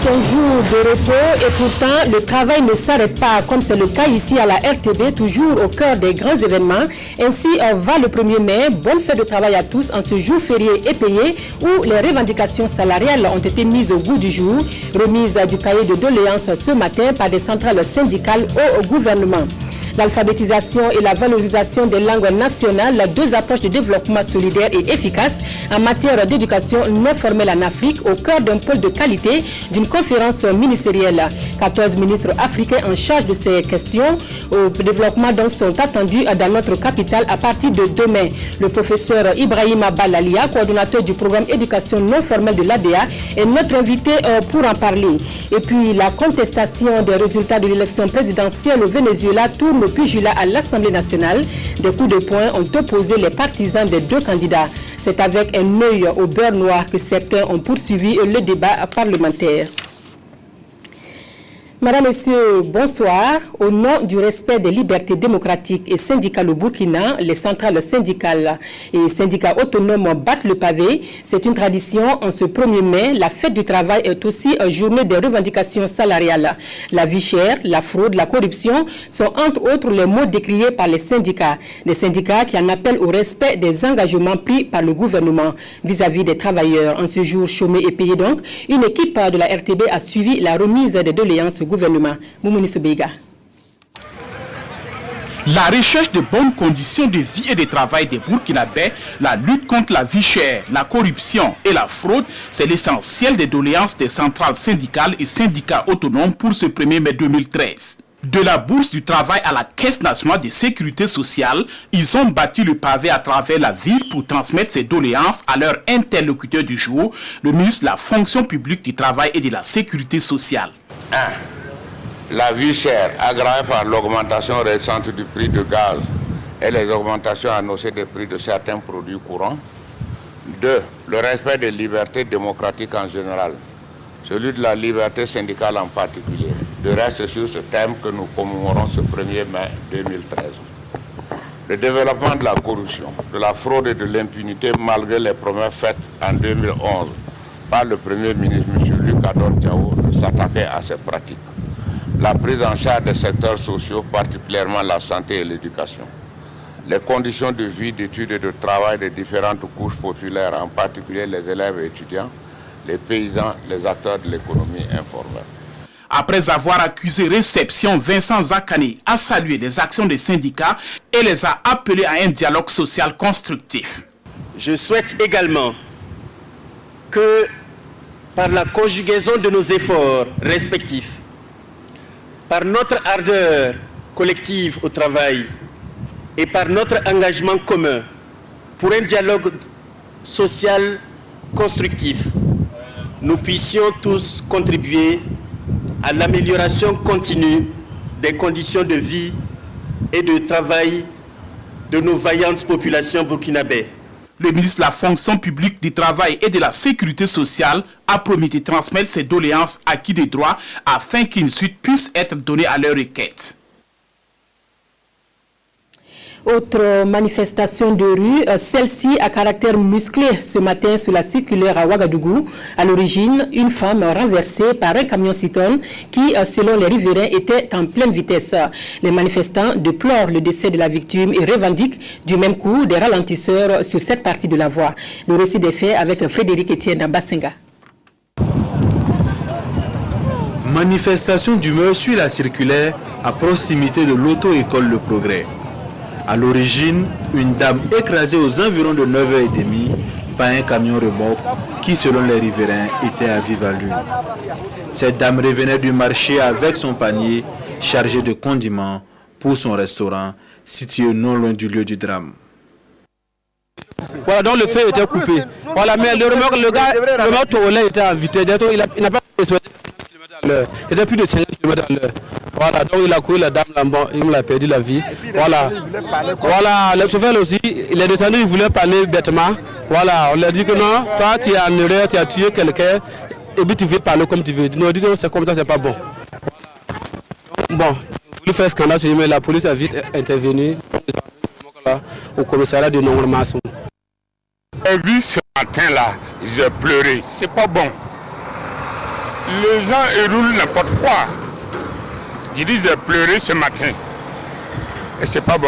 un jour de repos et pourtant le travail ne s'arrête pas, comme c'est le cas ici à la RTB, toujours au cœur des grands événements. Ainsi va le 1er mai. Bonne fête de travail à tous en ce jour férié et payé où les revendications salariales ont été mises au goût du jour. Remise du cahier de doléances ce matin par des centrales syndicales au gouvernement. L'alphabétisation et la valorisation des langues nationales, deux approches de développement solidaire et efficace en matière d'éducation non formelle en Afrique, au cœur d'un pôle de qualité d'une conférence ministérielle. 14 ministres africains en charge de ces questions au développement donc sont attendus dans notre capitale à partir de demain. Le professeur Ibrahima Balalia, coordonnateur du programme éducation non formelle de l'ADA, est notre invité pour en parler. Et puis la contestation des résultats de l'élection présidentielle au Venezuela tourne au pugilat à l'Assemblée nationale. Des coups de poing ont opposé les partisans des deux candidats. C'est avec un œil au beurre noir que certains ont poursuivi le débat parlementaire. Madame, Messieurs, bonsoir. Au nom du respect des libertés démocratiques et syndicales au Burkina, les centrales syndicales et syndicats autonomes battent le pavé. C'est une tradition. En ce 1er mai, la fête du travail est aussi une journée de revendications salariales. La vie chère, la fraude, la corruption sont entre autres les mots décriés par les syndicats. Des syndicats qui en appellent au respect des engagements pris par le gouvernement vis-à-vis des travailleurs. En ce jour chômés et payés donc, une équipe de la RTB a suivi la remise des doléances gouvernement. La recherche de bonnes conditions de vie et de travail des Burkinabés, la lutte contre la vie chère, la corruption et la fraude, c'est l'essentiel des doléances des centrales syndicales et syndicats autonomes pour ce 1er mai 2013. De la bourse du travail à la Caisse nationale de sécurité sociale, ils ont battu le pavé à travers la ville pour transmettre ces doléances à leur interlocuteur du jour, le ministre de la fonction publique du travail et de la sécurité sociale. 1. La vie chère, aggravée par l'augmentation récente du prix du gaz et les augmentations annoncées des prix de certains produits courants. 2. Le respect des libertés démocratiques en général, celui de la liberté syndicale en particulier. De reste, c'est sur ce thème que nous commémorons ce 1er mai 2013. Le développement de la corruption, de la fraude et de l'impunité malgré les promesses faites en 2011 par le Premier ministre M. Luc Adon-Tiao de s'attaquer à ces pratiques. La prise en charge des secteurs sociaux, particulièrement la santé et l'éducation. Les conditions de vie, d'études et de travail des différentes couches populaires, en particulier les élèves et étudiants, les paysans, les acteurs de l'économie informelle. Après avoir accusé réception, Vincent Zakani a salué les actions des syndicats et les a appelés à un dialogue social constructif. Je souhaite également que par la conjugaison de nos efforts respectifs, par notre ardeur collective au travail et par notre engagement commun pour un dialogue social constructif, nous puissions tous contribuer à l'amélioration continue des conditions de vie et de travail de nos vaillantes populations burkinabées. Le ministre de la fonction publique du travail et de la sécurité sociale a promis de transmettre ses doléances acquis des droits afin qu'une suite puisse être donnée à leur requête. Autre manifestation de rue, celle-ci à caractère musclé ce matin sur la circulaire à Ouagadougou. À l'origine, une femme renversée par un camion-citerne qui, selon les riverains, était en pleine vitesse. Les manifestants déplorent le décès de la victime et revendiquent du même coup des ralentisseurs sur cette partie de la voie. Le récit des faits avec Frédéric Etienne Bassenga. Manifestation d'humeur sur la circulaire à proximité de l'auto-école Le Progrès. À l'origine, une dame écrasée aux environs de 9h30 par un camion remorque qui, selon les riverains, était à vive allure. Cette dame revenait du marché avec son panier chargé de condiments pour son restaurant situé non loin du lieu du drame. Voilà, donc le feu était coupé. Voilà, mais le remorque était en vitesse. Il n'a pas respecté les km à l'heure. Il était plus de 50 km à l'heure. Voilà, donc il a couru la dame là-bas, il me l'a perdu la vie. Voilà. Voilà, le chauffeur aussi, il est descendu, il voulait parler bêtement. Voilà, on lui a dit que non, toi tu es en erreur, tu as tué quelqu'un, et puis tu veux parler comme tu veux. Nous dit non, c'est comme ça, c'est pas bon. Bon, on voulait faire scandale, mais la police a vite intervenu au commissariat de Nongor-Massou. J'ai vu ce matin-là, j'ai pleuré, c'est pas bon. Les gens éroulent n'importe quoi. Ils disent pleurer ce matin. Et c'est pas bon.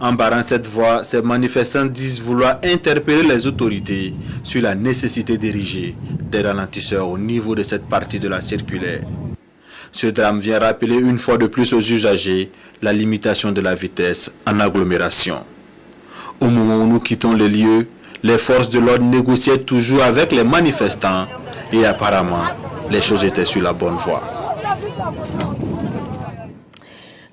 En barrant cette voie, ces manifestants disent vouloir interpeller les autorités sur la nécessité d'ériger des ralentisseurs au niveau de cette partie de la circulaire. Ce drame vient rappeler une fois de plus aux usagers la limitation de la vitesse en agglomération. Au moment où nous quittons les lieux, les forces de l'ordre négociaient toujours avec les manifestants et apparemment, les choses étaient sur la bonne voie.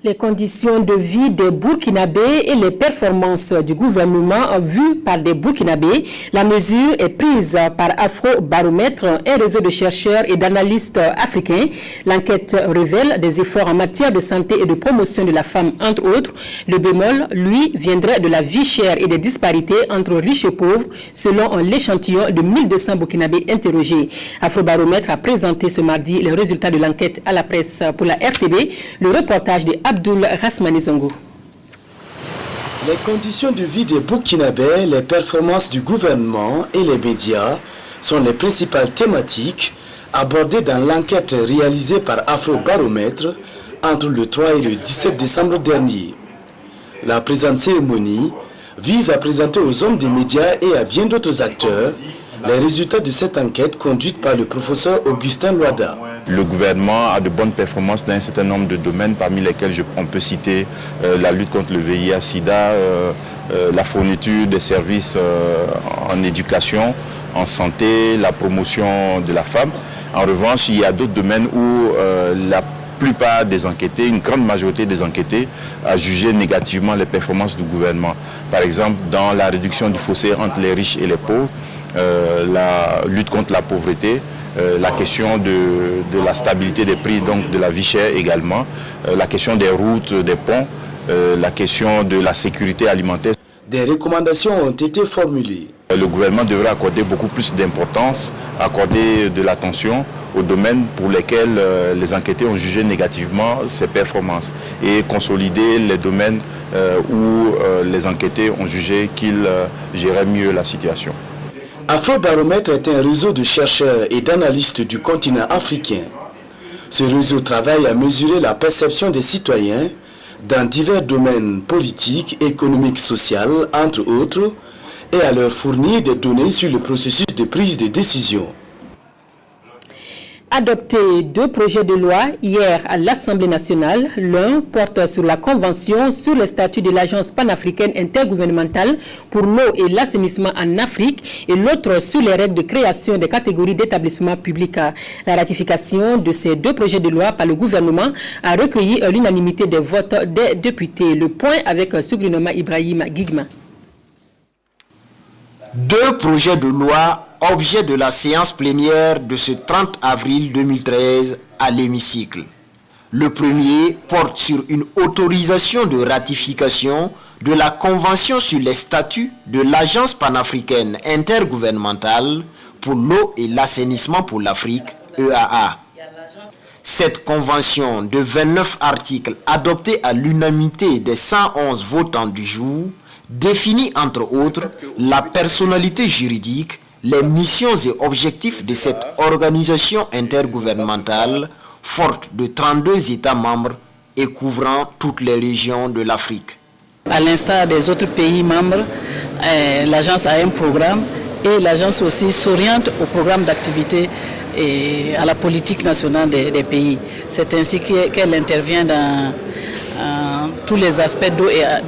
Les conditions de vie des Burkinabés et les performances du gouvernement vues par des Burkinabés. La mesure est prise par Afrobaromètre, un réseau de chercheurs et d'analystes africains. L'enquête révèle des efforts en matière de santé et de promotion de la femme, entre autres. Le bémol, lui, viendrait de la vie chère et des disparités entre riches et pauvres, selon l'échantillon de 1200 Burkinabés interrogés. Afrobaromètre a présenté ce mardi les résultats de l'enquête à la presse pour la RTB. Le reportage de Abdoul Rasmani Zongo. Les conditions de vie des Burkinabés, les performances du gouvernement et les médias sont les principales thématiques abordées dans l'enquête réalisée par Afrobaromètre entre le 3 et le 17 décembre dernier. La présente cérémonie vise à présenter aux hommes des médias et à bien d'autres acteurs les résultats de cette enquête conduite par le professeur Augustin Loada. Le gouvernement a de bonnes performances dans un certain nombre de domaines, parmi lesquels on peut citer la lutte contre le VIH-Sida, la fourniture des services en éducation, en santé, la promotion de la femme. En revanche, il y a d'autres domaines où la plupart des enquêtés, une grande majorité des enquêtés, a jugé négativement les performances du gouvernement. Par exemple, dans la réduction du fossé entre les riches et les pauvres, la lutte contre la pauvreté, la question de la stabilité des prix, donc de la vie chère également, la question des routes, des ponts, la question de la sécurité alimentaire. Des recommandations ont été formulées. Le gouvernement devrait accorder beaucoup plus d'importance, accorder de l'attention aux domaines pour lesquels les enquêtés ont jugé négativement ces performances et consolider les domaines où les enquêtés ont jugé qu'ils géraient mieux la situation. Afrobaromètre est un réseau de chercheurs et d'analystes du continent africain. Ce réseau travaille à mesurer la perception des citoyens dans divers domaines politiques, économiques, sociaux, entre autres, et à leur fournir des données sur le processus de prise de décision. Adopté deux projets de loi hier à l'Assemblée nationale. L'un porte sur la Convention sur le statut de l'Agence panafricaine intergouvernementale pour l'eau et l'assainissement en Afrique et l'autre sur les règles de création des catégories d'établissements publics. La ratification de ces deux projets de loi par le gouvernement a recueilli l'unanimité des votes des députés. Le point avec Sugrinoma Ibrahim Gigma. Deux projets de loi objet de la séance plénière de ce 30 avril 2013 à l'hémicycle. Le premier porte sur une autorisation de ratification de la Convention sur les statuts de l'Agence panafricaine intergouvernementale pour l'eau et l'assainissement pour l'Afrique, EAA. Cette convention de 29 articles adoptée à l'unanimité des 111 votants du jour définit entre autres la personnalité juridique, les missions et objectifs de cette organisation intergouvernementale forte de 32 États membres et couvrant toutes les régions de l'Afrique. À l'instar des autres pays membres, l'agence a un programme et l'agence aussi s'oriente au programme d'activité et à la politique nationale des pays. C'est ainsi qu'elle intervient dans tous les aspects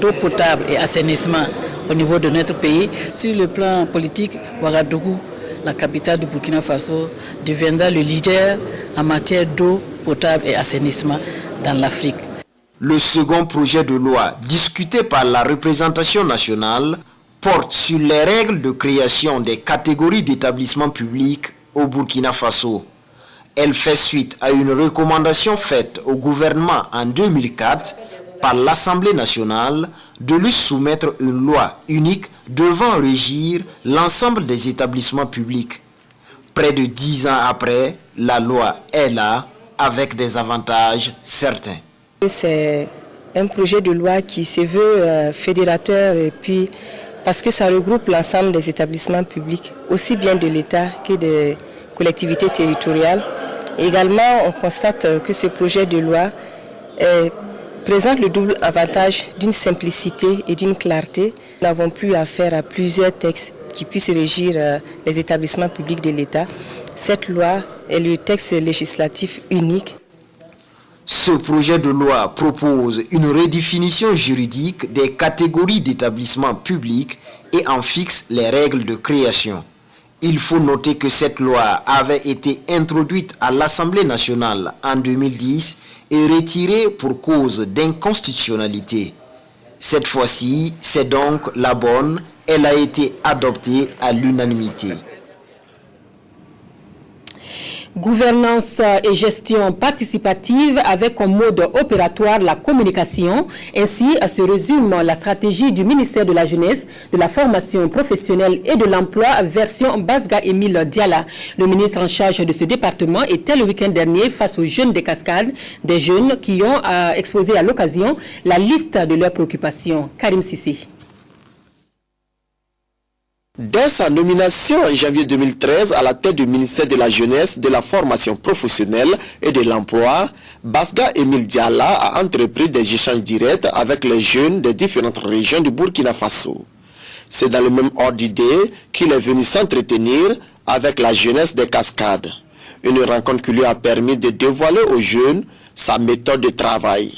d'eau potable et assainissement au niveau de notre pays. Sur le plan politique, Ouagadougou, la capitale du Burkina Faso, deviendra le leader en matière d'eau potable et assainissement dans l'Afrique. Le second projet de loi discuté par la représentation nationale porte sur les règles de création des catégories d'établissements publics au Burkina Faso. Elle fait suite à une recommandation faite au gouvernement en 2004 par l'Assemblée nationale de lui soumettre une loi unique devant régir l'ensemble des établissements publics. Près de 10 ans après, la loi est là avec des avantages certains. C'est un projet de loi qui se veut fédérateur et puis parce que ça regroupe l'ensemble des établissements publics, aussi bien de l'État que des collectivités territoriales, Également, on constate que ce projet de loi présente le double avantage d'une simplicité et d'une clarté. Nous n'avons plus affaire à plusieurs textes qui puissent régir les établissements publics de l'État. Cette loi est le texte législatif unique. Ce projet de loi propose une redéfinition juridique des catégories d'établissements publics et en fixe les règles de création. Il faut noter que cette loi avait été introduite à l'Assemblée nationale en 2010 et retirée pour cause d'inconstitutionnalité. Cette fois-ci, c'est donc la bonne, elle a été adoptée à l'unanimité. Gouvernance et gestion participative avec comme mode opératoire la communication. Ainsi se résume la stratégie du ministère de la Jeunesse, de la formation professionnelle et de l'emploi version Basga Émile Diala. Le ministre en charge de ce département était le week-end dernier face aux jeunes des Cascades, des jeunes qui ont exposé à l'occasion la liste de leurs préoccupations. Karim Sissi. Dès sa nomination en janvier 2013 à la tête du ministère de la Jeunesse, de la formation professionnelle et de l'emploi, Basga Émile Diala a entrepris des échanges directs avec les jeunes des différentes régions du Burkina Faso. C'est dans le même ordre d'idée qu'il est venu s'entretenir avec la jeunesse des Cascades. Une rencontre qui lui a permis de dévoiler aux jeunes sa méthode de travail.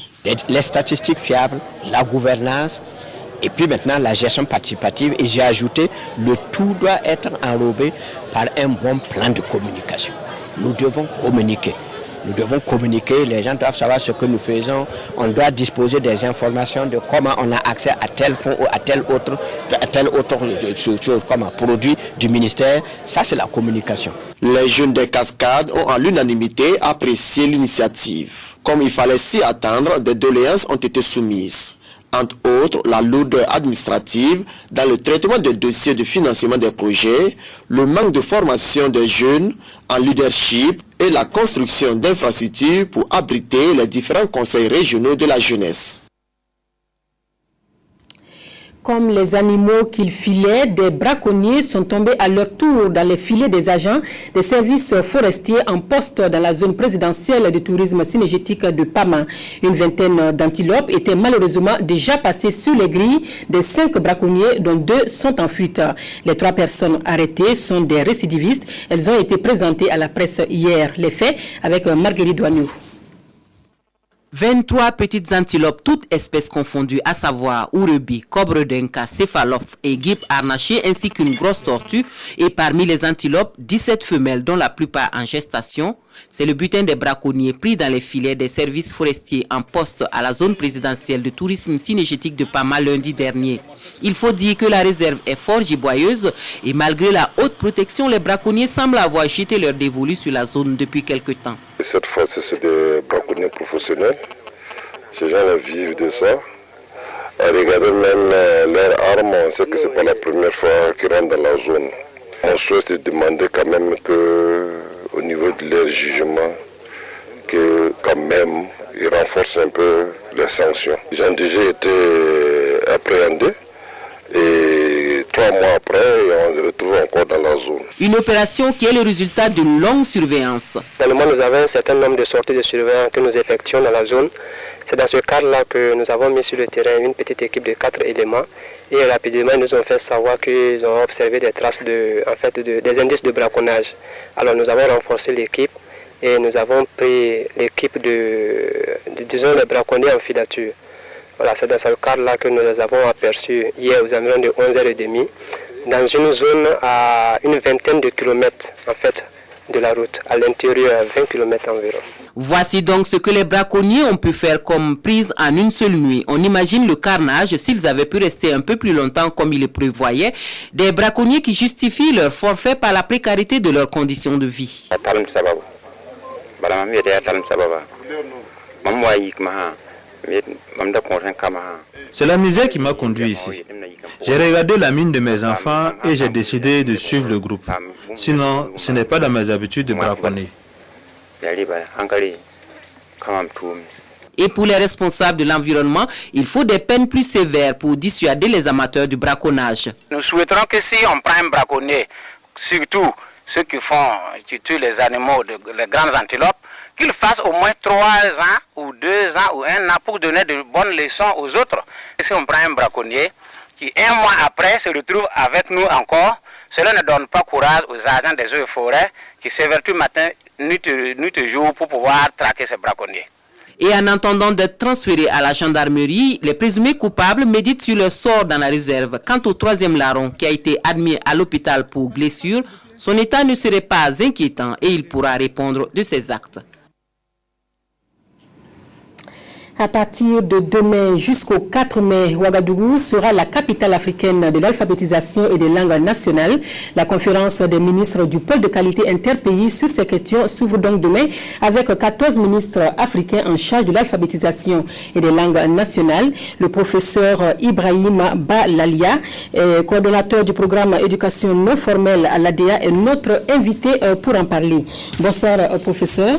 Les statistiques fiables, la gouvernance, et puis maintenant la gestion participative, et j'ai ajouté, le tout doit être enrobé par un bon plan de communication. Nous devons communiquer. Nous devons communiquer, les gens doivent savoir ce que nous faisons, on doit disposer des informations de comment on a accès à tel fonds ou à tel autre comme un produit du ministère. Ça, c'est la communication. Les jeunes des Cascades ont à l'unanimité apprécié l'initiative. Comme il fallait s'y attendre, des doléances ont été soumises. Entre autres, la lourdeur administrative dans le traitement des dossiers de financement des projets, le manque de formation des jeunes en leadership et la construction d'infrastructures pour abriter les différents conseils régionaux de la jeunesse. Comme les animaux qu'ils filaient, des braconniers sont tombés à leur tour dans les filets des agents des services forestiers en poste dans la zone présidentielle du tourisme synergétique de Pama. Une vingtaine d'antilopes étaient malheureusement déjà passées sur les grilles des 5 braconniers dont 2 sont en fuite. Les 3 personnes arrêtées sont des récidivistes. Elles ont été présentées à la presse hier. Les faits avec Marguerite Douagnou. 23 petites antilopes, toutes espèces confondues, à savoir ourebi, cobre d'inca, céphalope et guibe harnaché, ainsi qu'une grosse tortue. Et parmi les antilopes, 17 femelles, dont la plupart en gestation. C'est le butin des braconniers pris dans les filets des services forestiers en poste à la zone présidentielle de tourisme synergétique de Pama lundi dernier. Il faut dire que la réserve est fort giboyeuse et malgré la haute protection, les braconniers semblent avoir jeté leur dévolu sur la zone depuis quelque temps. Cette fois, c'est des braconniers professionnels. Ces gens vivent de ça. Regardez même leurs armes, on sait que ce n'est pas la première fois qu'ils rentrent dans la zone. On souhaite demander quand même que, au niveau de leur jugement, que quand même ils renforcent un peu les sanctions. Ils ont déjà été appréhendés et 3 mois après, on les retrouve encore dans la zone. Une opération qui est le résultat d'une longue surveillance. Normalement, nous avons un certain nombre de sorties de surveillance que nous effectuons dans la zone. C'est dans ce cadre-là que nous avons mis sur le terrain une petite équipe de 4 éléments et rapidement ils nous ont fait savoir qu'ils ont observé des traces des indices de braconnage. Alors nous avons renforcé l'équipe et nous avons pris l'équipe disons les braconniers en filature. Voilà, c'est dans ce cadre-là que nous les avons aperçus hier aux environs de 11h30 dans une zone à une vingtaine de kilomètres de la route, à l'intérieur, à 20 km environ. Voici donc ce que les braconniers ont pu faire comme prise en une seule nuit. On imagine le carnage s'ils avaient pu rester un peu plus longtemps comme ils le prévoyaient. Des braconniers qui justifient leur forfait par la précarité de leurs conditions de vie. C'est la misère qui m'a conduit ici. J'ai regardé la mine de mes enfants et j'ai décidé de suivre le groupe. Sinon, ce n'est pas dans mes habitudes de braconner. Et pour les responsables de l'environnement, il faut des peines plus sévères pour dissuader les amateurs du braconnage. Nous souhaiterons que si on prend un braconnier, surtout ceux qui tuent les animaux, les grandes antilopes, qu'ils fassent au moins 3 ans ou 2 ans ou 1 an pour donner de bonnes leçons aux autres. Et si on prend un braconnier qui 1 mois après se retrouve avec nous encore, cela ne donne pas courage aux agents des eaux et forêts qui s'évertuent matin, nuit et jour pour pouvoir traquer ces braconniers. Et en attendant d'être transférés à la gendarmerie, les présumés coupables méditent sur leur sort dans la réserve. Quant au 3e larron qui a été admis à l'hôpital pour blessure, son état ne serait pas inquiétant et il pourra répondre de ses actes. À partir de demain jusqu'au 4 mai, Ouagadougou sera la capitale africaine de l'alphabétisation et des langues nationales. La conférence des ministres du pôle de qualité interpays sur ces questions s'ouvre donc demain avec 14 ministres africains en charge de l'alphabétisation et des langues nationales. Le professeur Ibrahima Balalia, coordonnateur du programme éducation non formelle à l'ADA, est notre invité pour en parler. Bonsoir, professeur.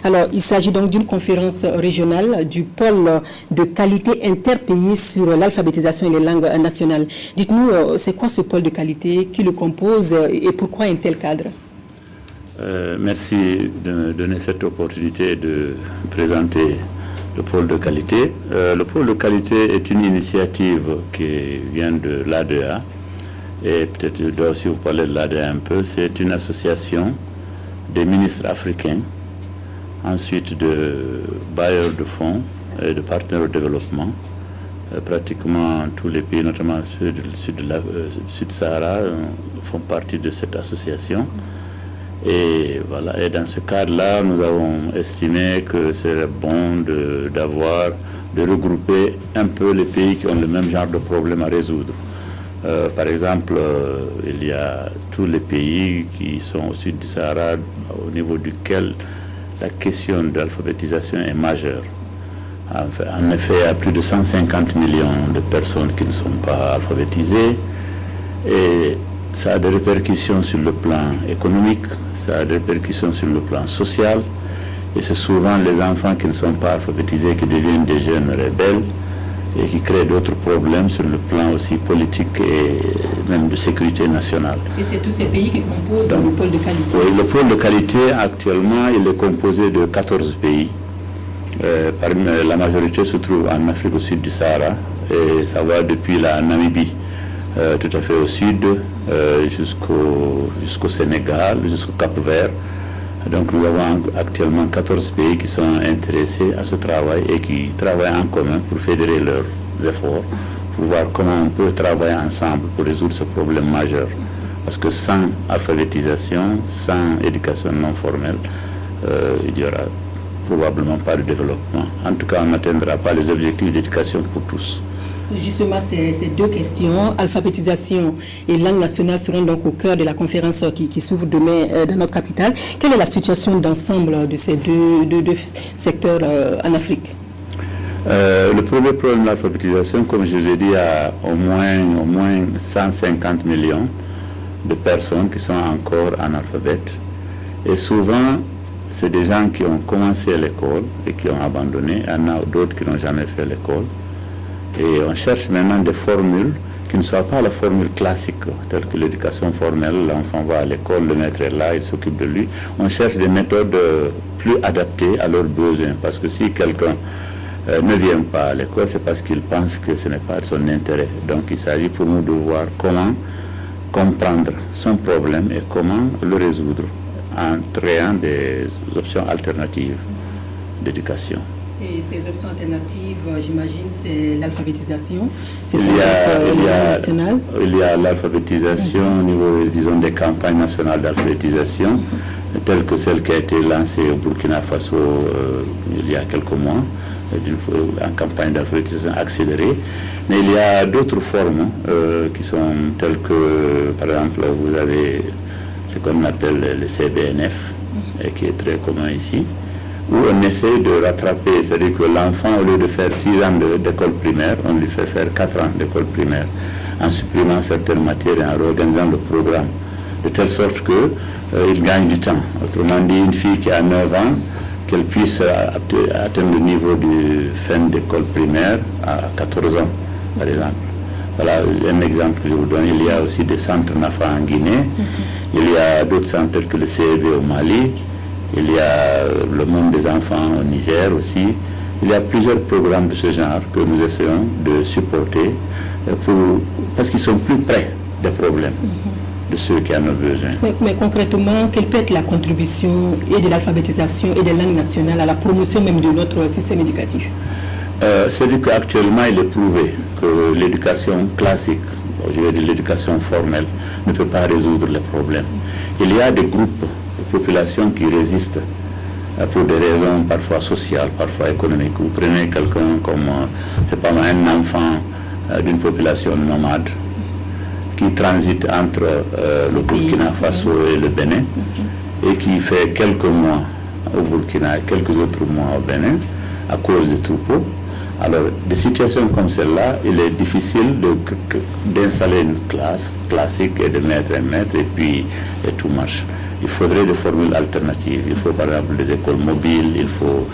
Alors, il s'agit donc d'une conférence régionale du pôle de qualité interpays sur l'alphabétisation et les langues nationales. Dites-nous, c'est quoi ce pôle de qualité, qui le compose et pourquoi un tel cadre? Merci de me donner cette opportunité de présenter le pôle de qualité. Le pôle de qualité est une initiative qui vient de l'ADA et peut-être je dois aussi vous parler de l'ADA un peu. C'est une association des ministres africains, ensuite de bailleurs de fonds et de partenaires au développement. Pratiquement tous les pays, notamment ceux du Sud-Sahara, font partie de cette association. Et voilà. Et dans ce cadre-là, nous avons estimé que serait bon de regrouper un peu les pays qui ont le même genre de problème à résoudre. Par exemple, il y a tous les pays qui sont au sud du Sahara, au niveau duquel la question de l'alphabétisation est majeure. En effet, il y a plus de 150 millions de personnes qui ne sont pas alphabétisées et ça a des répercussions sur le plan économique, ça a des répercussions sur le plan social et c'est souvent les enfants qui ne sont pas alphabétisés qui deviennent des jeunes rebelles et qui créent d'autres problèmes sur le plan aussi politique et même de sécurité nationale. Et c'est tous ces pays qui composent le pôle de qualité? Oui, le pôle de qualité, actuellement, il est composé de 14 pays. La majorité se trouve en Afrique au sud du Sahara, et ça va depuis la Namibie, tout à fait au sud, jusqu'au Sénégal, jusqu'au Cap-Vert. Donc nous avons actuellement 14 pays qui sont intéressés à ce travail et qui travaillent en commun pour fédérer leurs efforts, pour voir comment on peut travailler ensemble pour résoudre ce problème majeur. Parce que sans alphabétisation, sans éducation non formelle, il n'y aura probablement pas de développement. En tout cas, on n'atteindra pas les objectifs d'éducation pour tous. Justement, ces deux questions, alphabétisation et langue nationale, seront donc au cœur de la conférence qui s'ouvre demain dans notre capitale. Quelle est la situation d'ensemble de ces deux secteurs en Afrique? Le premier problème de l'alphabétisation, comme je vous ai dit, il y a au moins 150 millions de personnes qui sont encore analphabètes. Et souvent, c'est des gens qui ont commencé l'école et qui ont abandonné. Il y en a d'autres qui n'ont jamais fait l'école. Et on cherche maintenant des formules qui ne soient pas la formule classique, telle que l'éducation formelle, l'enfant va à l'école, le maître est là, il s'occupe de lui. On cherche des méthodes plus adaptées à leurs besoins, parce que si quelqu'un ne vient pas à l'école, c'est parce qu'il pense que ce n'est pas de son intérêt. Donc il s'agit pour nous de voir comment comprendre son problème et comment le résoudre en créant des options alternatives d'éducation. Et ces options alternatives, j'imagine, c'est l'alphabétisation, c'est national. Il y a l'alphabétisation au niveau, disons, des campagnes nationales d'alphabétisation, telles que celle qui a été lancée au Burkina Faso il y a quelques mois, en campagne d'alphabétisation accélérée. Mais il y a d'autres formes qui sont telles que, par exemple, vous avez ce qu'on appelle le CBNF, et qui est très commun ici, où on essaie de rattraper, c'est-à-dire que l'enfant, au lieu de faire 6 ans d'école primaire, on lui fait faire 4 ans d'école primaire, en supprimant certaines matières et en réorganisant le programme, de telle sorte qu'il gagne du temps. Autrement dit, une fille qui a 9 ans, qu'elle puisse atteindre le niveau de fin d'école primaire à 14 ans, par exemple. Voilà un exemple que je vous donne. Il y a aussi des centres NAFA en Guinée. Il y a d'autres centres que le CEB au Mali. Il y a le monde des enfants au Niger aussi. Il y a plusieurs programmes de ce genre que nous essayons de supporter parce qu'ils sont plus près des problèmes de ceux qui en ont besoin. Mais concrètement, quelle peut être la contribution et de l'alphabétisation et des langues nationales à la promotion même de notre système éducatif? C'est-à-dire qu'actuellement, il est prouvé que l'éducation classique, je veux dire l'éducation formelle, ne peut pas résoudre les problèmes. Il y a des groupes de population qui résistent pour des raisons parfois sociales, parfois économiques. Vous prenez quelqu'un comme, c'est pas mal, un enfant d'une population nomade qui transite entre le Burkina Faso et le Bénin et qui fait quelques mois au Burkina et quelques autres mois au Bénin à cause des troupeaux. Alors, des situations comme celle-là, il est difficile d'installer une classe classique et de mettre un maître et puis tout marche. Il faudrait des formules alternatives. Il faut par exemple des écoles mobiles, il faut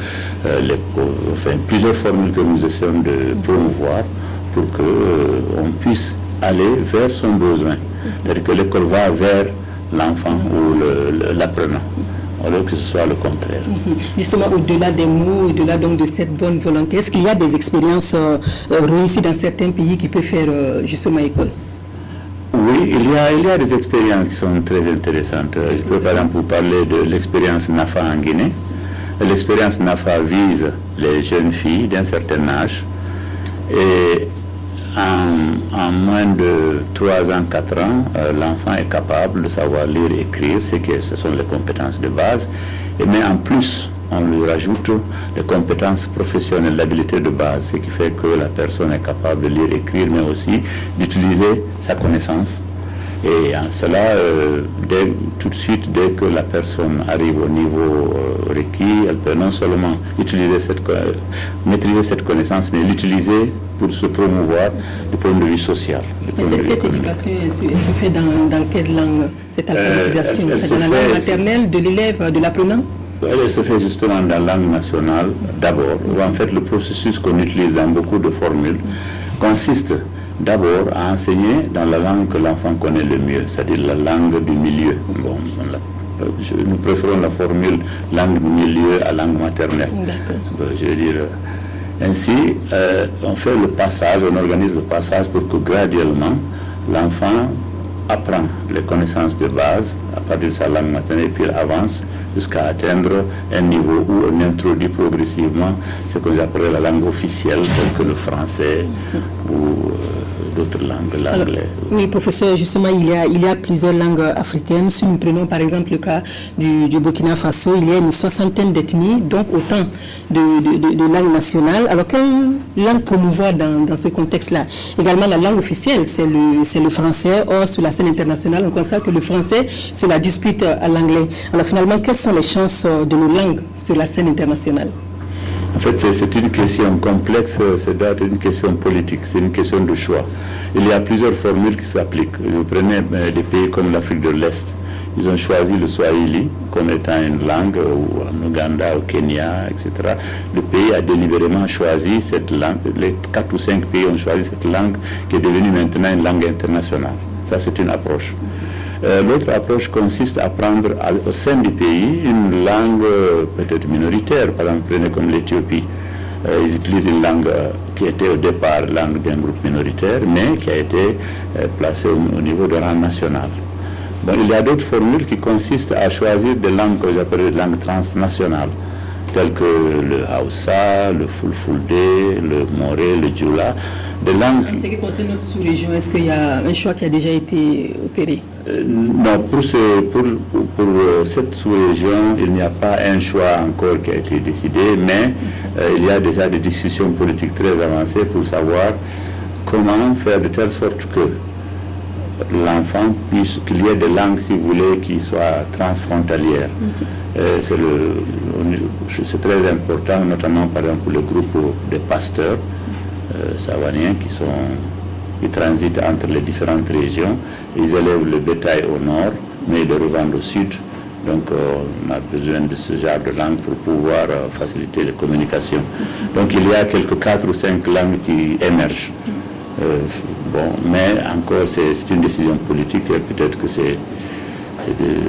plusieurs formules que nous essayons de promouvoir pour qu'on puisse aller vers son besoin. C'est-à-dire que l'école va vers l'enfant ou l'apprenant, alors que ce soit le contraire. Justement, au-delà des mots, au-delà donc de cette bonne volonté, est-ce qu'il y a des expériences réussies dans certains pays qui peuvent faire justement école? Oui, il y a des expériences qui sont très intéressantes. Je peux par exemple vous parler de l'expérience NAFA en Guinée. L'expérience NAFA vise les jeunes filles d'un certain âge et en moins de 3 ans, 4 ans, l'enfant est capable de savoir lire et écrire, ce sont les compétences de base. Mais en plus, on lui rajoute les compétences professionnelles, l'habilité de base, ce qui fait que la personne est capable de lire et écrire, mais aussi d'utiliser sa connaissance. Et cela, tout de suite, dès que la personne arrive au niveau requis, elle peut non seulement maîtriser cette connaissance, mais l'utiliser pour se promouvoir du point de vue social. Cette éducation, elle se fait dans quelle langue, cette alphabétisation? C'est dans la langue maternelle de l'élève, de l'apprenant? Elle se fait justement dans la langue nationale d'abord. En fait, le processus qu'on utilise dans beaucoup de formules consiste d'abord à enseigner dans la langue que l'enfant connaît le mieux, c'est-à-dire la langue du milieu. Bon, nous préférons la formule langue du milieu à langue maternelle. Je veux dire, ainsi, on fait le passage, on organise le passage pour que graduellement l'enfant apprend les connaissances de base à partir de sa langue maternelle et puis il avance jusqu'à atteindre un niveau où on introduit progressivement ce que j'appelle la langue officielle, telle que le français ou d'autres langues, l'anglais. Oui, professeur, justement, il y a plusieurs langues africaines. Si nous prenons par exemple le cas du Burkina Faso, il y a une 60aine d'ethnies, donc autant de langues nationales. Alors, quelle langue promouvoir dans ce contexte-là? Également, la langue officielle, c'est le français. Or, sur la scène internationale, on constate que le français se la dispute à l'anglais. Alors, finalement, quelles sont les chances de nos langues sur la scène internationale? En fait, c'est une question complexe, c'est une question politique, c'est une question de choix. Il y a plusieurs formules qui s'appliquent. Vous prenez des pays comme l'Afrique de l'Est, ils ont choisi le Swahili comme étant une langue, ou en Ouganda, au Kenya, etc. Le pays a délibérément choisi cette langue, les 4 ou 5 pays ont choisi cette langue qui est devenue maintenant une langue internationale. Ça, c'est une approche. L'autre approche consiste à prendre au sein du pays une langue peut-être minoritaire, par exemple, prenez comme l'Éthiopie. Ils utilisent une langue qui était au départ langue d'un groupe minoritaire, mais qui a été placée au niveau de rang national. Bon, il y a d'autres formules qui consistent à choisir des langues que j'appelle des langues transnationales, telles que le Hausa, le Fulfulde, le Moré, le Djoula, des langues... En ce qui concerne notre sous-région, est-ce qu'il y a un choix qui a déjà été opéré? Non, pour cette sous-région, il n'y a pas un choix encore qui a été décidé, mais il y a déjà des discussions politiques très avancées pour savoir comment faire de telle sorte que l'enfant puisse, qu'il y ait des langues, si vous voulez, qui soient transfrontalières. C'est très important, notamment par exemple pour le groupe des pasteurs savaniens qui transitent entre les différentes régions. Ils élèvent le bétail au nord, mais ils le revendent au sud. Donc on a besoin de ce genre de langue pour pouvoir faciliter les communications. Donc il y a quelques 4 ou 5 langues qui émergent Mais encore, c'est une décision politique et peut-être que c'est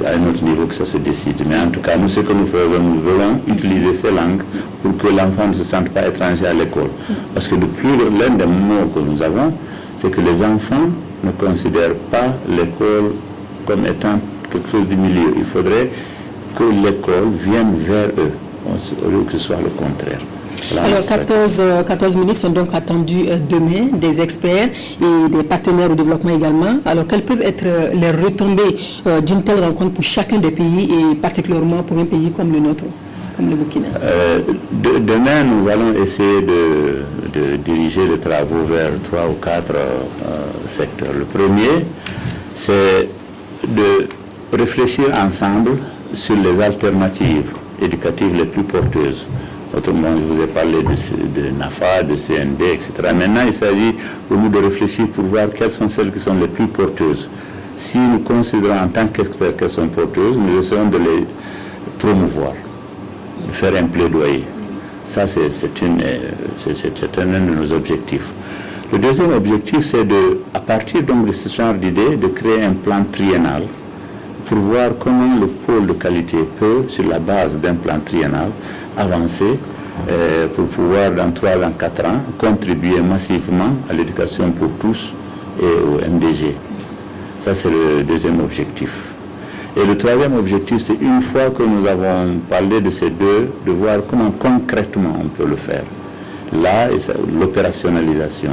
à un autre niveau que ça se décide. Mais en tout cas, nous, ce que nous faisons, nous voulons utiliser ces langues pour que l'enfant ne se sente pas étranger à l'école. Parce que l'un des mots que nous avons, c'est que les enfants ne considèrent pas l'école comme étant quelque chose du milieu. Il faudrait que l'école vienne vers eux, au lieu que ce soit le contraire. Alors 14 ministres sont donc attendus demain, des experts et des partenaires au développement également. Alors quelles peuvent être les retombées d'une telle rencontre pour chacun des pays et particulièrement pour un pays comme le nôtre, comme le Burkina? Demain, nous allons essayer de diriger les travaux vers 3 ou 4 secteurs. Le premier, c'est de réfléchir ensemble sur les alternatives éducatives les plus porteuses. Autrement, je vous ai parlé de NAFA, de CND, etc. Maintenant, il s'agit pour nous de réfléchir pour voir quelles sont celles qui sont les plus porteuses. Si nous considérons en tant qu'experts qu'elles sont porteuses, nous essayons de les promouvoir, de faire un plaidoyer. Ça, c'est un de nos objectifs. Le deuxième objectif, c'est à partir donc de ce genre d'idée, de créer un plan triennal pour voir comment le pôle de qualité peut, sur la base d'un plan triennal, avancer pour pouvoir, dans 3 ans, 4 ans, contribuer massivement à l'éducation pour tous et au MDG. Ça, c'est le deuxième objectif. Et le troisième objectif, c'est une fois que nous avons parlé de ces deux, de voir comment concrètement on peut le faire. Là, l'opérationnalisation,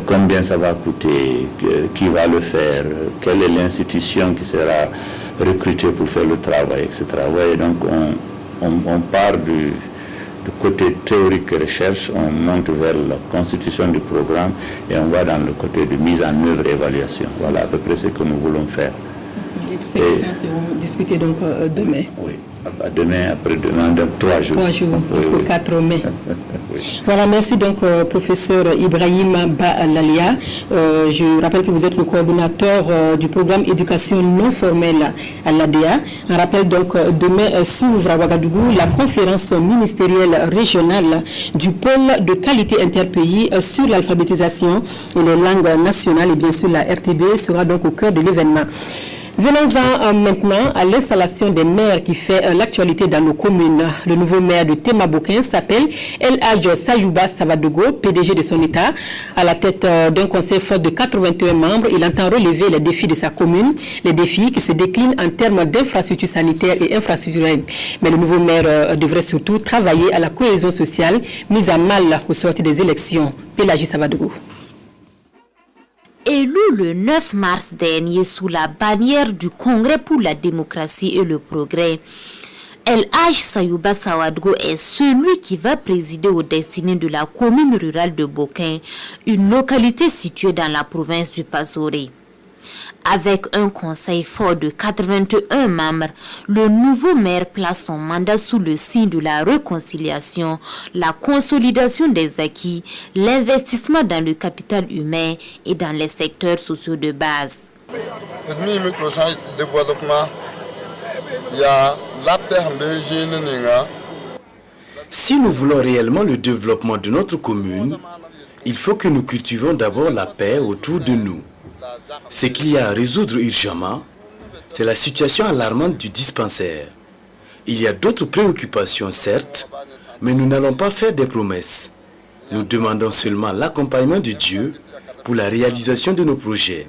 combien ça va coûter, qui va le faire, quelle est l'institution qui sera recrutée pour faire le travail, etc. Ouais, donc on part du côté théorique et recherche, on monte vers la constitution du programme et on va dans le côté de mise en œuvre et évaluation. Voilà à peu près ce que nous voulons faire. Et toutes ces questions seront discutées donc demain. Oui, demain, après-demain, dans 3 jours. 3 jours, jusqu'au 4 mai. Voilà, merci donc professeur Ibrahim Balalia. Je rappelle que vous êtes le coordonnateur du programme éducation non formelle à l'ADA. On rappelle donc demain s'ouvre à Ouagadougou la conférence ministérielle régionale du pôle de qualité interpays sur l'alphabétisation et les langues nationales et bien sûr la RTB sera donc au cœur de l'événement. Venons-en maintenant à l'installation des maires qui fait l'actualité dans nos communes. Le nouveau maire de Téma-Bokin s'appelle El Hadj Sayouba Savadogo, PDG de son État. À la tête d'un conseil fort de 81 membres, il entend relever les défis de sa commune, les défis qui se déclinent en termes d'infrastructures sanitaires et infrastructurelles. Mais le nouveau maire devrait surtout travailler à la cohésion sociale, mise à mal au sortir des élections. El Hadj Savadogo. Élu le 9 mars dernier sous la bannière du Congrès pour la démocratie et le progrès, El Hadj Sayouba Savadogo est celui qui va présider aux destinées de la commune rurale de Bokin, une localité située dans la province du Passoré. Avec un conseil fort de 81 membres, le nouveau maire place son mandat sous le signe de la réconciliation, la consolidation des acquis, l'investissement dans le capital humain et dans les secteurs sociaux de base. Si nous voulons réellement le développement de notre commune, il faut que nous cultivons d'abord la paix autour de nous. Ce qu'il y a à résoudre urgemment, c'est la situation alarmante du dispensaire. Il y a d'autres préoccupations, certes, mais nous n'allons pas faire des promesses. Nous demandons seulement l'accompagnement de Dieu pour la réalisation de nos projets.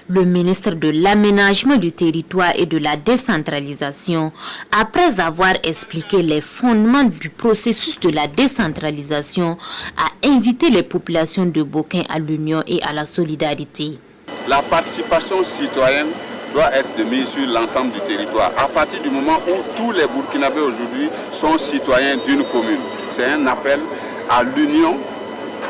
Le ministre de l'Aménagement du territoire et de la décentralisation, après avoir expliqué les fondements du processus de la décentralisation, a invité les populations de Bokin à l'union et à la solidarité. La participation citoyenne doit être de mise sur l'ensemble du territoire. À partir du moment où tous les Burkinabés aujourd'hui sont citoyens d'une commune, c'est un appel à l'union,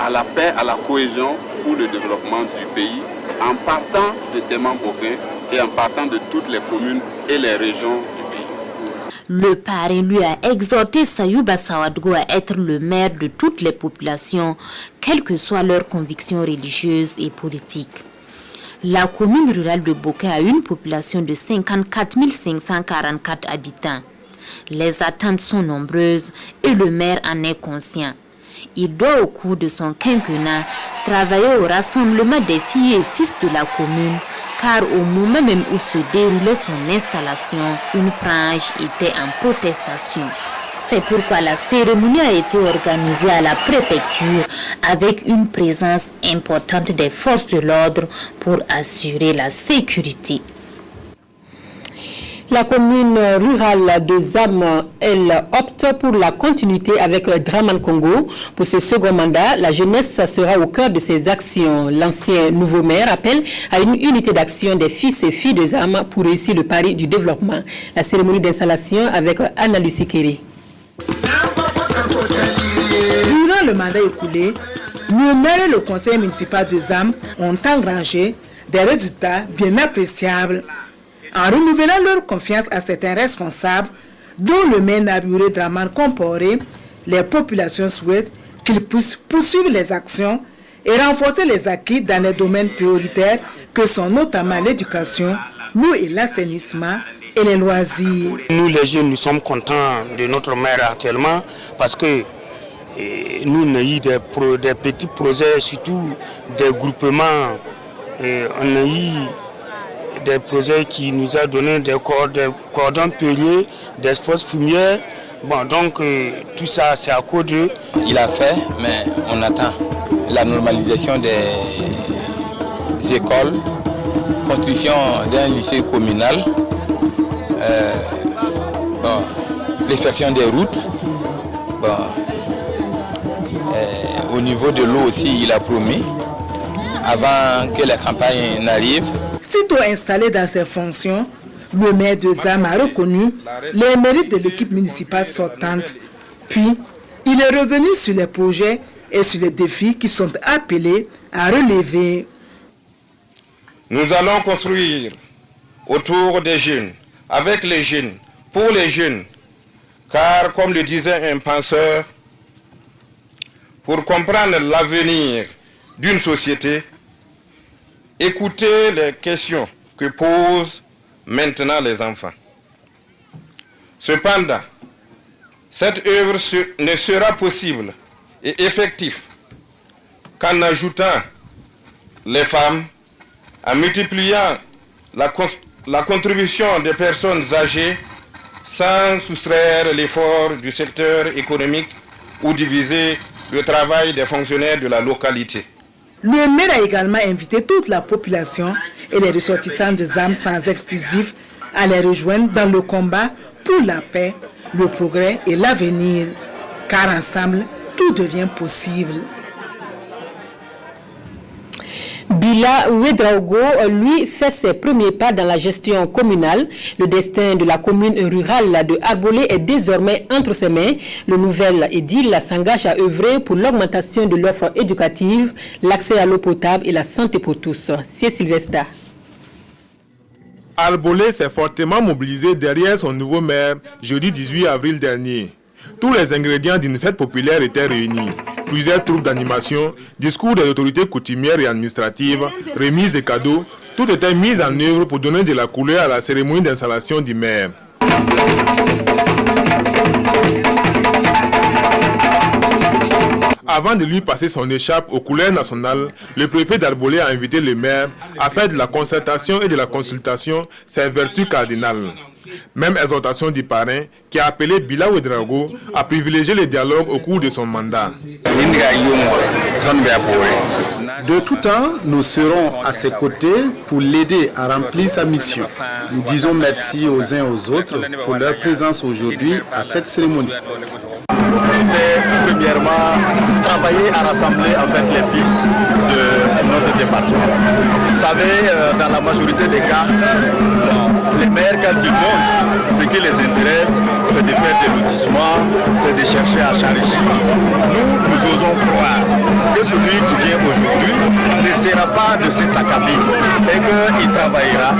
à la paix, à la cohésion pour le développement du pays, en partant de Téma-Bokin et en partant de toutes les communes et les régions du pays. Le parrain lui a exhorté Sayouba Savadogo à être le maire de toutes les populations, quelles que soient leurs convictions religieuses et politiques. La commune rurale de Bokin a une population de 54 544 habitants. Les attentes sont nombreuses et le maire en est conscient. Il doit au cours de son quinquennat travailler au rassemblement des filles et fils de la commune, car au moment même où se déroulait son installation, une frange était en protestation. C'est pourquoi la cérémonie a été organisée à la préfecture avec une présence importante des forces de l'ordre pour assurer la sécurité. La commune rurale de Zam, elle opte pour la continuité avec Draman Congo. Pour ce second mandat, la jeunesse sera au cœur de ses actions. L'ancien nouveau maire appelle à une unité d'action des fils et filles de Zam pour réussir le pari du développement. La cérémonie d'installation avec Anna Lucie Kéré. Durant le mandat écoulé, le maire et le conseil municipal de Zam ont engrangé des résultats bien appréciables en renouvelant leur confiance à certains responsables, dont le maire Nabouré Draman Comporé. Les populations souhaitent qu'ils puissent poursuivre les actions et renforcer les acquis dans les domaines prioritaires que sont notamment l'éducation, l'eau et l'assainissement et les loisirs. Nous les jeunes, nous sommes contents de notre maire actuellement parce que nous avons eu des petits projets, surtout des groupements. On a eu des projets qui nous ont donné des cordons pelés, des fosses fumières. Bon, donc tout ça, c'est à cause d'eux. Il a fait, mais on attend la normalisation des écoles, construction d'un lycée communal, réfection des routes. Au niveau de l'eau aussi, il a promis, avant que la campagne n'arrive. Sitôt installé dans ses fonctions, le maire de Zam a reconnu les mérites de l'équipe municipale sortante. Puis, il est revenu sur les projets et sur les défis qui sont appelés à relever. Nous allons construire autour des jeunes, avec les jeunes, pour les jeunes. Car, comme le disait un penseur, pour comprendre l'avenir d'une société, écoutez les questions que posent maintenant les enfants. Cependant, cette œuvre ne sera possible et effective qu'en ajoutant les femmes, en multipliant la contribution des personnes âgées sans soustraire l'effort du secteur économique ou diviser le travail des fonctionnaires de la localité. Le maire a également invité toute la population et les ressortissants de Zam sans exclusif à les rejoindre dans le combat pour la paix, le progrès et l'avenir, car ensemble, tout devient possible. Bila Ouedraogo, lui, fait ses premiers pas dans la gestion communale. Le destin de la commune rurale de Arbolé est désormais entre ses mains. Le nouvel édile s'engage à œuvrer pour l'augmentation de l'offre éducative, l'accès à l'eau potable et la santé pour tous. C'est Sylvestre. Arbolé s'est fortement mobilisé derrière son nouveau maire jeudi 18 avril dernier. Tous les ingrédients d'une fête populaire étaient réunis. Plusieurs troupes d'animation, discours des autorités coutumières et administratives, remise de cadeaux, tout était mis en œuvre pour donner de la couleur à la cérémonie d'installation du maire. Avant de lui passer son écharpe aux couleurs nationales, le préfet d'Arbolé a invité le maire à faire de la concertation et de la consultation ses vertus cardinales. Même exhortation du parrain qui a appelé Bila Ouedraogo à privilégier le dialogue au cours de son mandat. De tout temps, nous serons à ses côtés pour l'aider à remplir sa mission. Nous disons merci aux uns aux autres pour leur présence aujourd'hui à cette cérémonie. C'est tout premièrement travailler à rassembler en fait les fils de notre département. Vous savez, dans la majorité des cas, les maires quand ils montent, ce qui les intéresse, c'est de faire des lotissements, c'est de chercher à s'enrichir. Nous osons croire que celui qui vient aujourd'hui ne sera pas de cet acabit et qu'il travaillera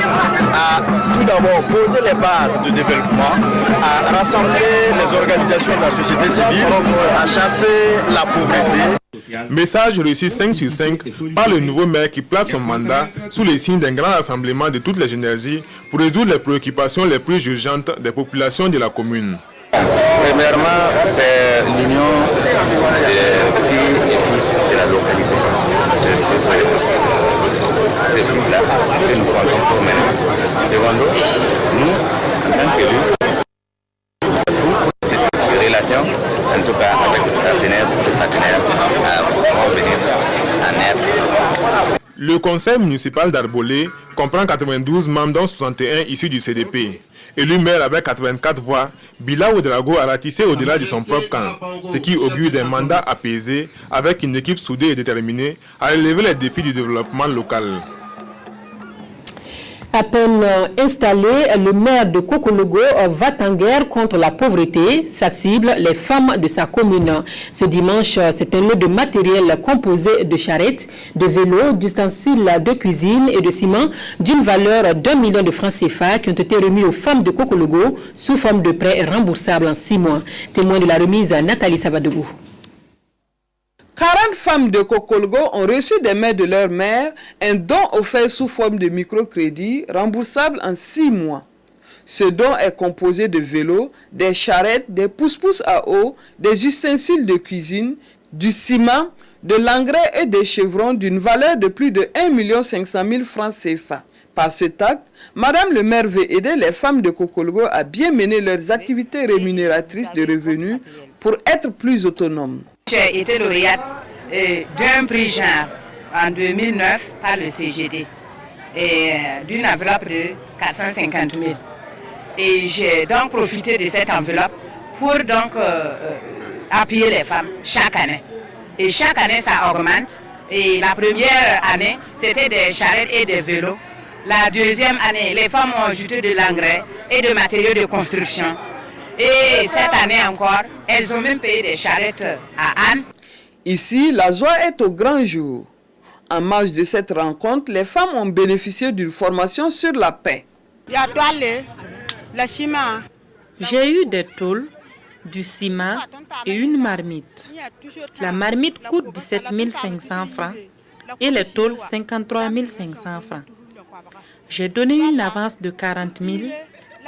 à tout d'abord poser les bases du développement, à rassembler les organisations de la société civile, à chasser la pauvreté. Message reçu 5 sur 5 par le nouveau maire qui place son mandat sous les signes d'un grand rassemblement de toutes les énergies pour résoudre les préoccupations les plus urgentes des populations de la commune. Premièrement, c'est l'union des filles et fils de la localité. C'est ces filles-là que nous comptons pour maintenant. Secondo, nous, en tant qu'élus, pour relations, en tout cas avec les partenaires vont venir en aide. Le conseil municipal d'Arbolé comprend 92 membres, dont 61 issus du CDP. Élu maire avec 84 voix, Bila Ouedraogo a ratissé au-delà de son propre camp, ce qui augure d'un mandat apaisé avec une équipe soudée et déterminée à relever les défis du développement local. À peine installé, le maire de Kokologo va en guerre contre la pauvreté. Sa cible, les femmes de sa commune. Ce dimanche, c'est un lot de matériel composé de charrettes, de vélos, d'ustensiles de cuisine et de ciment d'une valeur d'1 million de francs CFA qui ont été remis aux femmes de Kokologo sous forme de prêts remboursables en 6 mois. Témoin de la remise, Nathalie Sabadougou. 40 femmes de Kokologo ont reçu des mains de leur mère un don offert sous forme de microcrédit remboursable en 6 mois. Ce don est composé de vélos, des charrettes, des pousse-pousse à eau, des ustensiles de cuisine, du ciment, de l'engrais et des chevrons d'une valeur de plus de 1 500 000 francs CFA. Par cet acte, Madame le maire veut aider les femmes de Kokologo à bien mener leurs activités rémunératrices de revenus pour être plus autonomes. J'ai été lauréate d'un prix genre en 2009 par le CGD et d'une enveloppe de 450 000. Et j'ai donc profité de cette enveloppe pour donc appuyer les femmes chaque année. Et chaque année, ça augmente. Et la première année, c'était des charrettes et des vélos. La deuxième année, les femmes ont ajouté de l'engrais et de matériaux de construction. Et cette année encore, elles ont même payé des charrettes à Anne. Ici, la joie est au grand jour. En marge de cette rencontre, les femmes ont bénéficié d'une formation sur la paix. J'ai eu des tôles, du ciment et une marmite. La marmite coûte 17 500 francs et les tôles 53 500 francs. J'ai donné une avance de 40 000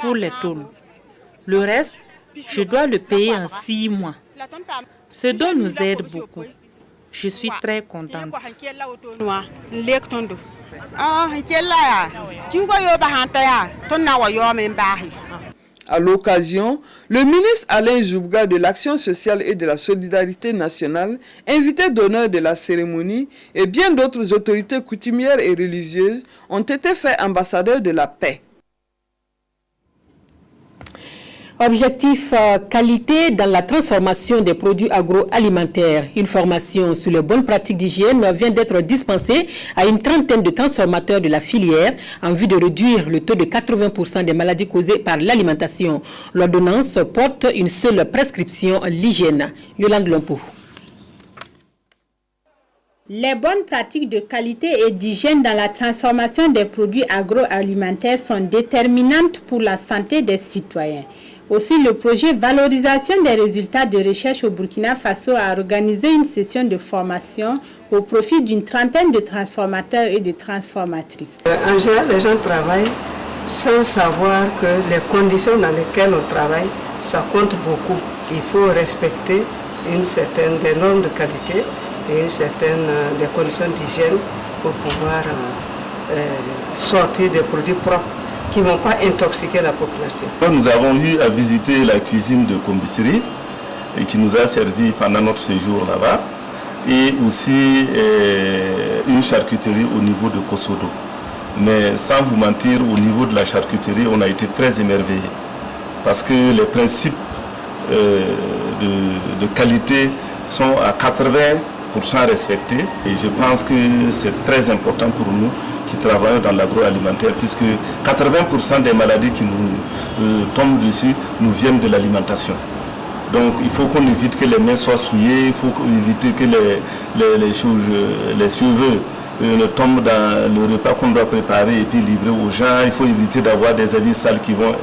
pour les tôles. Le reste, je dois le payer en 6 mois. Ce dont nous aide beaucoup. Je suis très contente. À l'occasion, le ministre Alain Zoubga de l'Action sociale et de la solidarité nationale, invité d'honneur de la cérémonie, et bien d'autres autorités coutumières et religieuses ont été faits ambassadeurs de la paix. Objectif qualité dans la transformation des produits agroalimentaires. Une formation sur les bonnes pratiques d'hygiène vient d'être dispensée à une trentaine de transformateurs de la filière en vue de réduire le taux de 80% des maladies causées par l'alimentation. L'ordonnance porte une seule prescription, l'hygiène. Yolande Lompo. Les bonnes pratiques de qualité et d'hygiène dans la transformation des produits agroalimentaires sont déterminantes pour la santé des citoyens. Aussi, le projet Valorisation des résultats de recherche au Burkina Faso a organisé une session de formation au profit d'une trentaine de transformateurs et de transformatrices. En général, les gens travaillent sans savoir que les conditions dans lesquelles on travaille, ça compte beaucoup. Il faut respecter des normes de qualité et des conditions d'hygiène pour pouvoir sortir des produits propres qui ne vont pas intoxiquer la population. Nous avons eu à visiter la cuisine de Kombisiri et qui nous a servi pendant notre séjour là-bas, et aussi une charcuterie au niveau de Kosodo. Mais sans vous mentir, au niveau de la charcuterie, on a été très émerveillés parce que les principes de qualité sont à 80% respectés, et je pense que c'est très important pour nous qui travaillent dans l'agroalimentaire, puisque 80% des maladies qui nous tombent dessus nous viennent de l'alimentation. Donc il faut qu'on évite que les mains soient souillées, il faut éviter que les cheveux ne tombent dans le repas qu'on doit préparer et puis livrer aux gens. Il faut éviter d'avoir des habits sales qui vont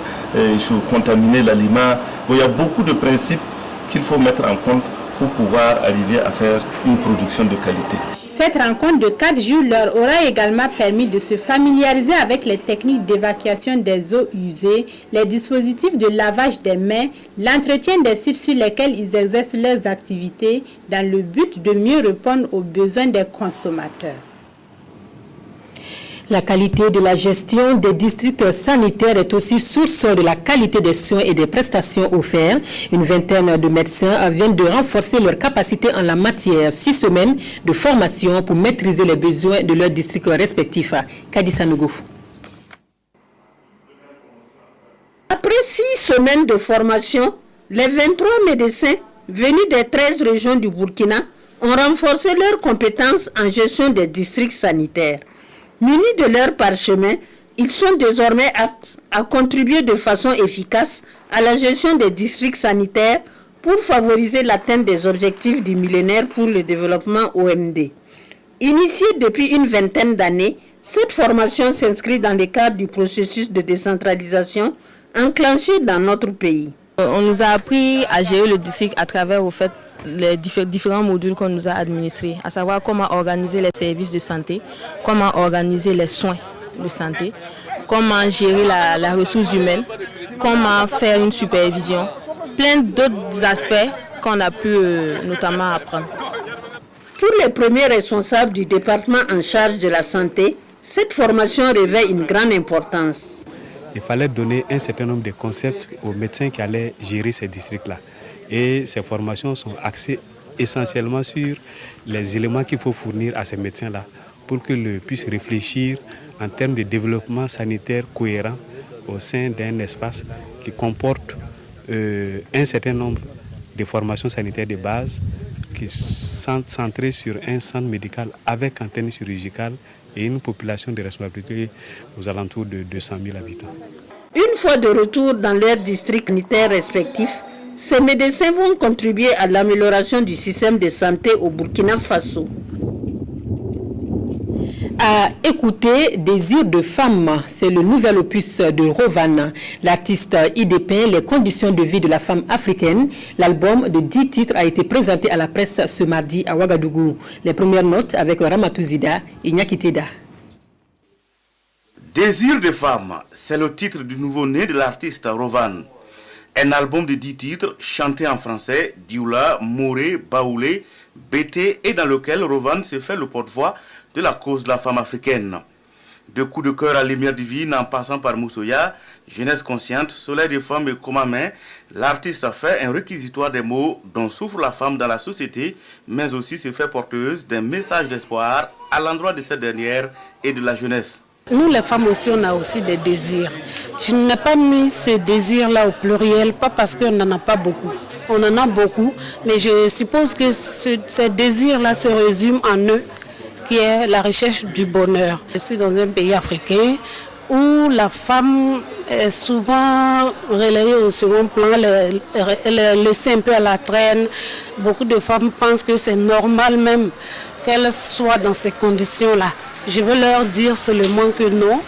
contaminer l'aliment. Il y a beaucoup de principes qu'il faut mettre en compte pour pouvoir arriver à faire une production de qualité. Cette rencontre de 4 jours leur aura également permis de se familiariser avec les techniques d'évacuation des eaux usées, les dispositifs de lavage des mains, l'entretien des sites sur lesquels ils exercent leurs activités dans le but de mieux répondre aux besoins des consommateurs. La qualité de la gestion des districts sanitaires est aussi source de la qualité des soins et des prestations offertes. Une vingtaine de médecins viennent de renforcer leurs capacités en la matière. 6 semaines de formation pour maîtriser les besoins de leurs districts respectifs. Kadissa Nougou. Après 6 semaines de formation, les 23 médecins venus des 13 régions du Burkina ont renforcé leurs compétences en gestion des districts sanitaires. Munis de leur parchemin, ils sont désormais aptes à contribuer de façon efficace à la gestion des districts sanitaires pour favoriser l'atteinte des objectifs du millénaire pour le développement OMD. Initiée depuis une vingtaine d'années, cette formation s'inscrit dans le cadre du processus de décentralisation enclenché dans notre pays. On nous a appris à gérer le district à travers les différents modules qu'on nous a administrés, à savoir comment organiser les services de santé, comment organiser les soins de santé, comment gérer la ressource humaine, comment faire une supervision, plein d'autres aspects qu'on a pu notamment apprendre. Pour les premiers responsables du département en charge de la santé, cette formation revêt une grande importance. Il fallait donner un certain nombre de concepts aux médecins qui allaient gérer ces districts-là. Et ces formations sont axées essentiellement sur les éléments qu'il faut fournir à ces médecins-là pour qu'ils puissent réfléchir en termes de développement sanitaire cohérent au sein d'un espace qui comporte un certain nombre de formations sanitaires de base qui sont centrées sur un centre médical avec antenne chirurgicale et une population de responsabilité aux alentours de 200 000 habitants. Une fois de retour dans leurs districts sanitaires respectifs, ces médecins vont contribuer à l'amélioration du système de santé au Burkina Faso. À écouter Désir de femme, c'est le nouvel opus de Rovan. L'artiste y dépeint les conditions de vie de la femme africaine. L'album de 10 titres a été présenté à la presse ce mardi à Ouagadougou. Les premières notes avec Ramatou Zida et Nyakiteda. Désir de femme, c'est le titre du nouveau-né de l'artiste Rovan. Un album de 10 titres chantés en français, Dioula, Moré, Baoulé, Bété, et dans lequel Rovan se fait le porte-voix de la cause de la femme africaine. De coups de cœur à lumière divine en passant par Moussoya, Jeunesse consciente, Soleil des femmes et Comamain, l'artiste a fait un réquisitoire des mots dont souffre la femme dans la société, mais aussi se fait porteuse d'un message d'espoir à l'endroit de cette dernière et de la jeunesse. Nous les femmes aussi, on a aussi des désirs. Je n'ai pas mis ce désir-là au pluriel, pas parce qu'on n'en a pas beaucoup. On en a beaucoup, mais je suppose que ces désirs-là se résument en eux, qui est la recherche du bonheur. Je suis dans un pays africain où la femme est souvent relayée au second plan, elle est laissée un peu à la traîne. Beaucoup de femmes pensent que c'est normal même qu'elle soit dans ces conditions-là. Je veux leur dire seulement que non,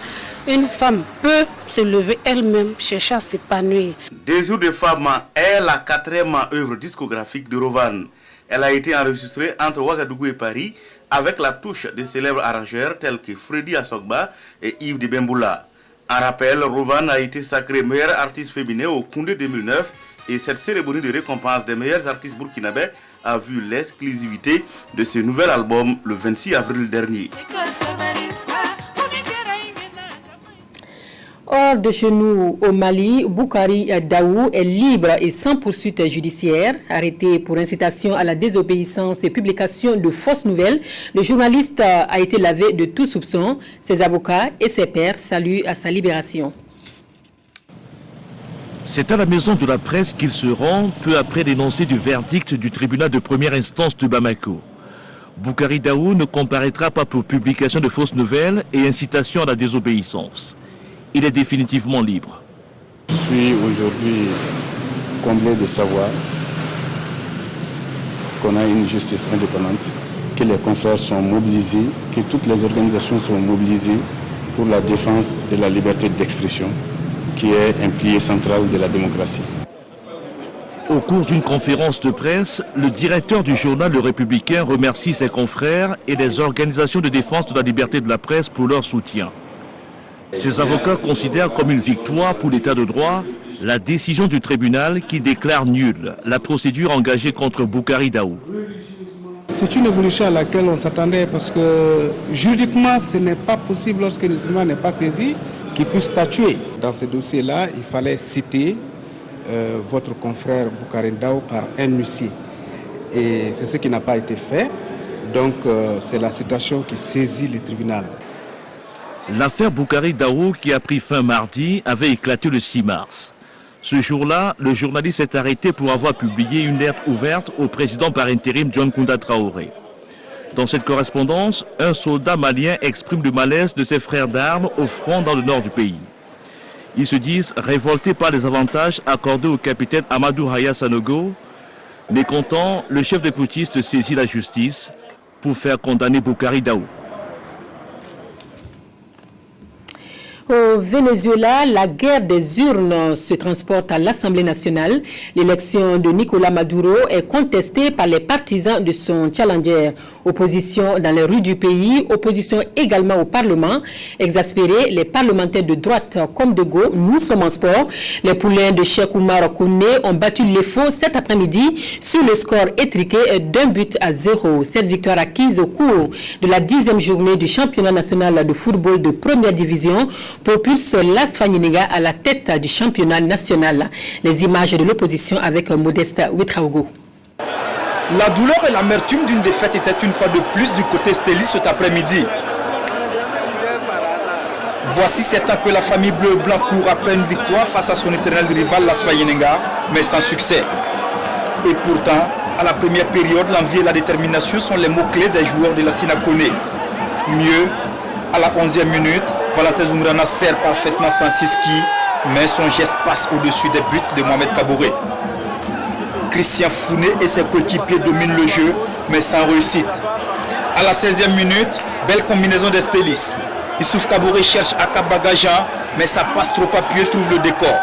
une femme peut se lever elle-même, chercher à s'épanouir. Désir de femme est la 4e œuvre discographique de Rovan. Elle a été enregistrée entre Ouagadougou et Paris avec la touche de célèbres arrangeurs tels que Freddy Assogba et Yves de Bemboula. En rappel, Rovan a été sacrée meilleure artiste féminin au Koundé 2009 et cette cérémonie de récompense des meilleurs artistes burkinabés a vu l'exclusivité de ce nouvel album le 26 avril dernier. Hors de chez nous, au Mali, Boukari Daou est libre et sans poursuite judiciaire. Arrêté pour incitation à la désobéissance et publication de fausses nouvelles, le journaliste a été lavé de tout soupçon. Ses avocats et ses pairs saluent à sa libération. C'est à la maison de la presse qu'il se rend peu après l'énoncé du verdict du tribunal de première instance de Bamako. Boukari Daou ne comparaîtra pas pour publication de fausses nouvelles et incitation à la désobéissance. Il est définitivement libre. Je suis aujourd'hui comblé de savoir qu'on a une justice indépendante, que les confrères sont mobilisés, que toutes les organisations sont mobilisées pour la défense de la liberté d'expression, qui est un pilier central de la démocratie. Au cours d'une conférence de presse, le directeur du journal Le Républicain remercie ses confrères et les organisations de défense de la liberté de la presse pour leur soutien. Ses avocats considèrent comme une victoire pour l'état de droit la décision du tribunal qui déclare nulle la procédure engagée contre Boukari Daou. C'est une évolution à laquelle on s'attendait parce que juridiquement, ce n'est pas possible lorsque le tribunal n'est pas saisi qu'il puisse statuer. Dans ce dossier-là, il fallait citer votre confrère Boukari Daou par un huissier. Et c'est ce qui n'a pas été fait. Donc c'est la citation qui saisit le tribunal. L'affaire Boukari Daou, qui a pris fin mardi, avait éclaté le 6 mars. Ce jour-là, le journaliste est arrêté pour avoir publié une lettre ouverte au président par intérim John Kounda Traoré. Dans cette correspondance, un soldat malien exprime le malaise de ses frères d'armes au front dans le nord du pays. Ils se disent révoltés par les avantages accordés au capitaine Amadou Haya Sanogo. Mécontent, le chef des putschistes saisit la justice pour faire condamner Boukari Daou. Au Venezuela, la guerre des urnes se transporte à l'Assemblée nationale. L'élection de Nicolás Maduro est contestée par les partisans de son challenger. Opposition dans les rues du pays, opposition également au Parlement. Exaspérés, les parlementaires de droite comme de gauche, nous sommes en sport. Les poulains de Cheikh Oumar Kouné ont battu l'EFO cet après-midi sur le score étriqué d'1-0. Cette victoire acquise au cours de la 10e journée du championnat national de football de première division propulse Las Fagniniga à la tête du championnat national. Les images de l'opposition avec Modeste Ouetraogo. La douleur et l'amertume d'une défaite étaient une fois de plus du côté Stélis cet après-midi. Voici 7 ans que la famille bleu-blanc court après une victoire face à son éternel rival Las Fagniniga, mais sans succès. Et pourtant, à la première période, l'envie et la détermination sont les mots-clés des joueurs de la Sinakone. Mieux, à la 11e minute, Valentin Zungrana sert parfaitement Franciski, mais son geste passe au-dessus des buts de Mohamed Kabouré. Christian Founé et ses coéquipiers dominent le jeu, mais sans réussite. À la 16e minute, belle combinaison d'Estélis. Issouf Kabouré cherche Akaba Gajan, mais sa passe trop appuyée trouve le décor.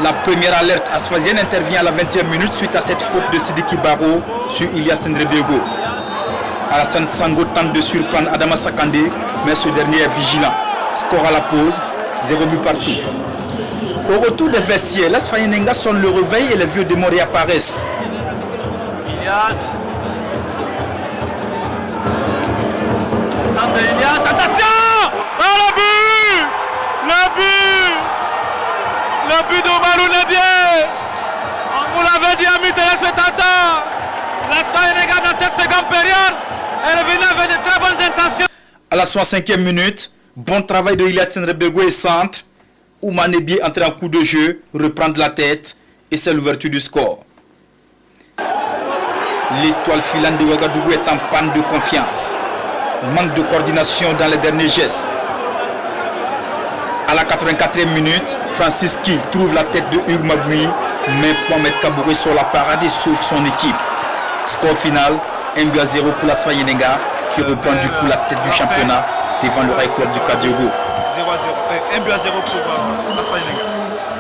La première alerte asphasienne intervient à la 20e minute suite à cette faute de Sidiki Baro sur Ilyas Ndrebego. Alassane Sango tente de surprendre Adama Sakandé, mais ce dernier est vigilant. Score à la pause, 0 but partout. Au retour des vestiaires, Las Fagniniga sonne le réveil et les vieux démons réapparaissent. Ilias. Centre Ilias, attention! Oh, le but! Le but! Le but d'Omarou Nadier! On vous l'avait dit, amis téléspectateurs! Las Fagniniga dans cette seconde période est revenu avec de très bonnes intentions. À la 65e minute, bon travail de Ilyas Ndrebego et centre. Oumane Bié entre en coup de jeu, reprend de la tête et c'est l'ouverture du score. L'étoile filante de Ouagadougou est en panne de confiance. Manque de coordination dans les derniers gestes. À la 84e minute, Franciski trouve la tête de Hugues Magoui, mais Mohamed Kabouré sur la parade et sauve son équipe. Score final, 1-0 pour Las Fagniniga qui reprend du coup la tête du championnat devant le Rail Club du Kadiogo. 1-0 pour Las Fagniniga.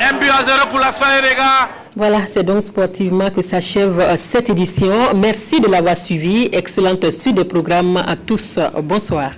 1-0 pour Las Fagniniga. Voilà, c'est donc sportivement que s'achève cette édition. Merci de l'avoir suivi. Excellente suite des programmes à tous. Bonsoir.